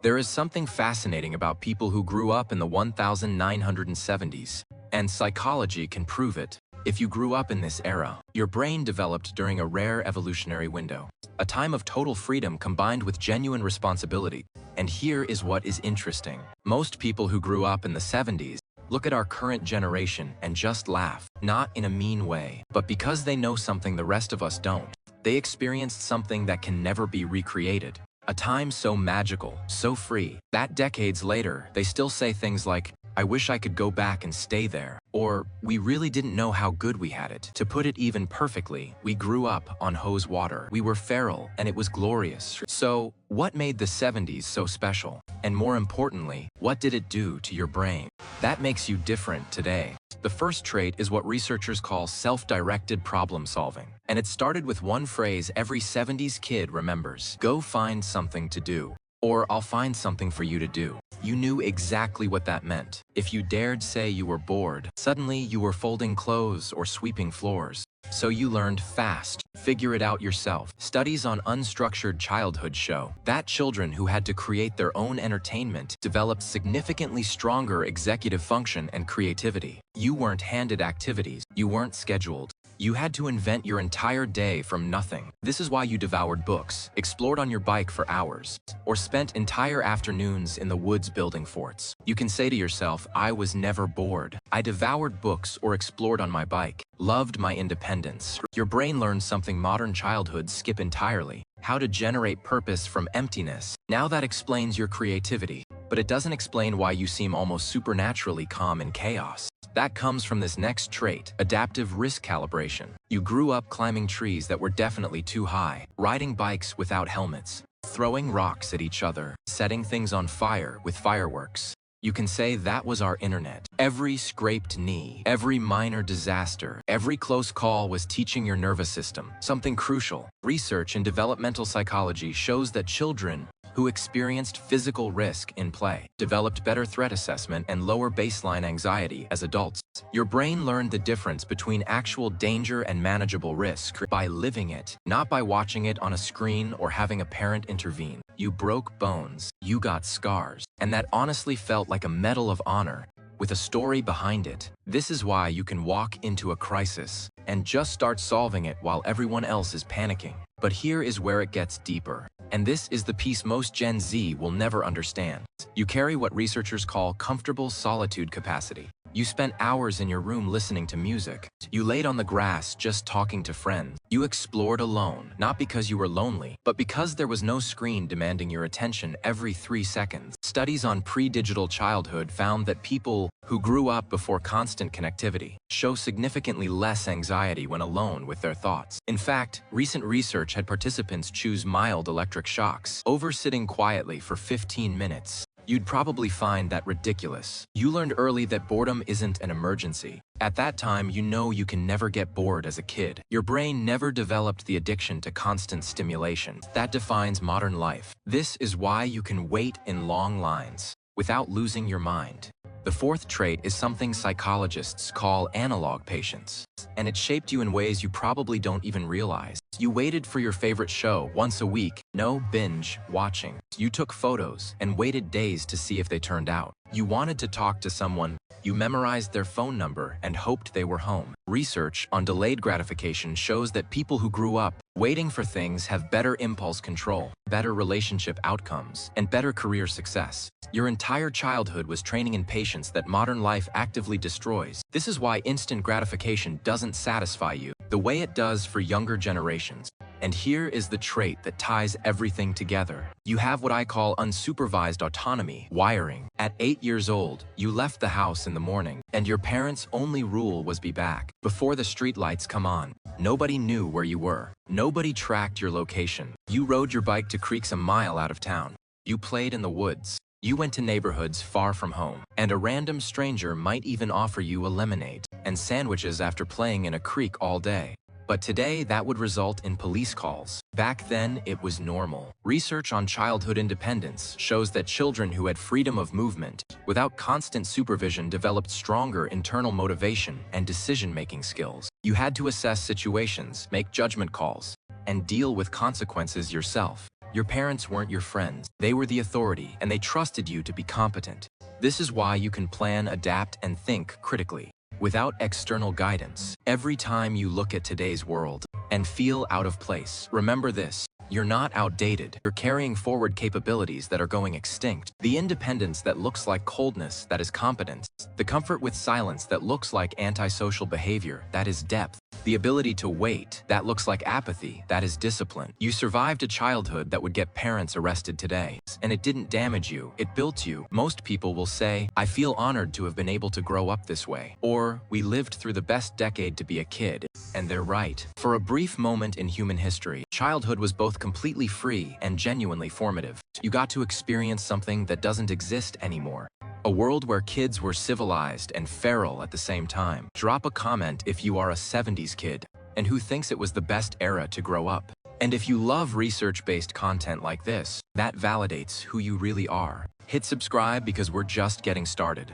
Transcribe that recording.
There is something fascinating about people who grew up in the 1970s, and psychology can prove it. If you grew up in this era, your brain developed during a rare evolutionary window, a time of total freedom combined with genuine responsibility. And here is what is interesting. Most people who grew up in the 70s look at our current generation and just laugh, not in a mean way, but because they know something the rest of us don't. They experienced something that can never be recreated. A time so magical, so free, that decades later, they still say things like, "I wish I could go back and stay there," or "We really didn't know how good we had it." To put it even perfectly, we grew up on hose water. We were feral, and it was glorious. So, what made the 70s so special? And more importantly, what did it do to your brain? That makes you different today. The first trait is what researchers call self-directed problem solving. And it started with one phrase every 70s kid remembers: go find something to do. Or I'll find something for you to do. You knew exactly what that meant. If you dared say you were bored, suddenly you were folding clothes or sweeping floors. So you learned fast. Figure it out yourself. Studies on unstructured childhood show that children who had to create their own entertainment developed significantly stronger executive function and creativity. You weren't handed activities. You weren't scheduled. You had to invent your entire day from nothing. This is why you devoured books, explored on your bike for hours, or spent entire afternoons in the woods building forts. You can say to yourself, "I was never bored. I devoured books or explored on my bike. Loved my independence." Your brain learns something modern childhoods skip entirely: how to generate purpose from emptiness. Now that explains your creativity, but it doesn't explain why you seem almost supernaturally calm in chaos. That comes from this next trait, adaptive risk calibration. You grew up climbing trees that were definitely too high, riding bikes without helmets, throwing rocks at each other, setting things on fire with fireworks. You can say that was our internet. Every scraped knee, every minor disaster, every close call was teaching your nervous system something crucial. Research in developmental psychology shows that children who experienced physical risk in play developed better threat assessment and lower baseline anxiety as adults. Your brain learned the difference between actual danger and manageable risk by living it, not by watching it on a screen or having a parent intervene. You broke bones, you got scars, and that honestly felt like a medal of honor with a story behind it. This is why you can walk into a crisis and just start solving it while everyone else is panicking. But here is where it gets deeper. And this is the piece most Gen Z will never understand. You carry what researchers call comfortable solitude capacity. You spent hours in your room listening to music. You laid on the grass just talking to friends. You explored alone, not because you were lonely, but because there was no screen demanding your attention every 3 seconds. Studies on pre-digital childhood found that people who grew up before constant connectivity show significantly less anxiety when alone with their thoughts. In fact, recent research had participants choose mild electric shocks over sitting quietly for 15 minutes. You'd probably find that ridiculous. You learned early that boredom isn't an emergency. At that time, you know you can never get bored as a kid. Your brain never developed the addiction to constant stimulation. That defines modern life. This is why you can wait in long lines without losing your mind. The fourth trait is something psychologists call analog patience, and it shaped you in ways you probably don't even realize. You waited for your favorite show once a week, no binge watching. You took photos and waited days to see if they turned out. You wanted to talk to someone. You memorized their phone number and hoped they were home. Research on delayed gratification shows that people who grew up waiting for things have better impulse control, better relationship outcomes, and better career success. Your entire childhood was training in patience that modern life actively destroys. This is why instant gratification doesn't satisfy you the way it does for younger generations. And here is the trait that ties everything together. You have what I call unsupervised autonomy wiring. At 8 years old, you left the house in the morning, and your parents' only rule was be back before the streetlights come on. Nobody knew where you were. Nobody tracked your location. You rode your bike to creeks a mile out of town. You played in the woods. You went to neighborhoods far from home, and a random stranger might even offer you a lemonade and sandwiches after playing in a creek all day. But today, that would result in police calls. Back then, it was normal. Research on childhood independence shows that children who had freedom of movement without constant supervision developed stronger internal motivation and decision-making skills. You had to assess situations, make judgment calls, and deal with consequences yourself. Your parents weren't your friends. They were the authority, and they trusted you to be competent. This is why you can plan, adapt, and think critically. Without external guidance, every time you look at today's world and feel out of place, remember this: you're not outdated. You're carrying forward capabilities that are going extinct. The independence that looks like coldness, that is competence. The comfort with silence that looks like antisocial behavior, that is depth. The ability to wait, that looks like apathy, that is discipline. You survived a childhood that would get parents arrested today, and it didn't damage you, it built you. Most people will say, "I feel honored to have been able to grow up this way," or "We lived through the best decade to be a kid." And they're right. For a brief moment in human history, childhood was both completely free and genuinely formative. You got to experience something that doesn't exist anymore. A world where kids were civilized and feral at the same time. Drop a comment if you are a 70s kid and who thinks it was the best era to grow up. And if you love research-based content like this, that validates who you really are. Hit subscribe because we're just getting started.